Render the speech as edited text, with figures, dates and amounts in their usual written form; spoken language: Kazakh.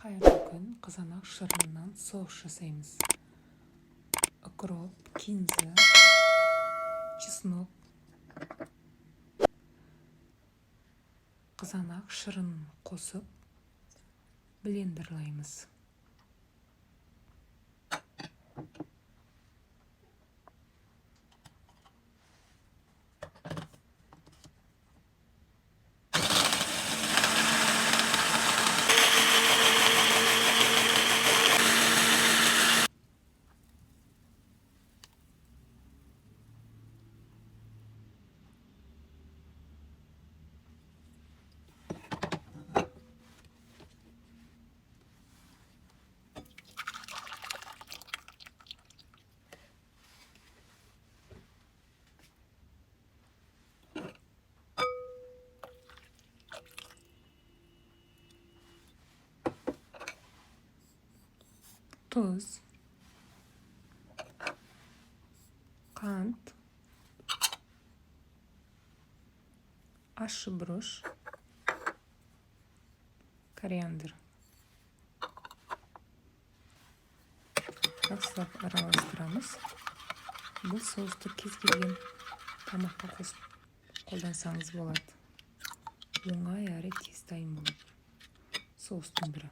Қайырлы күн, қызанақ шырынынан соус жасаймыз. Укроп, кинза, чеснок, қызанақ шырынын қосып блендерлаймыз. Tuz, qant, ащы бұрыш, кориандр. Жақсылап араластырамыз. Бұл соусты кез келген тамаққа қосып қолдансаңыз болады. Оңай әрі тез дайын болады. Соустың бірі.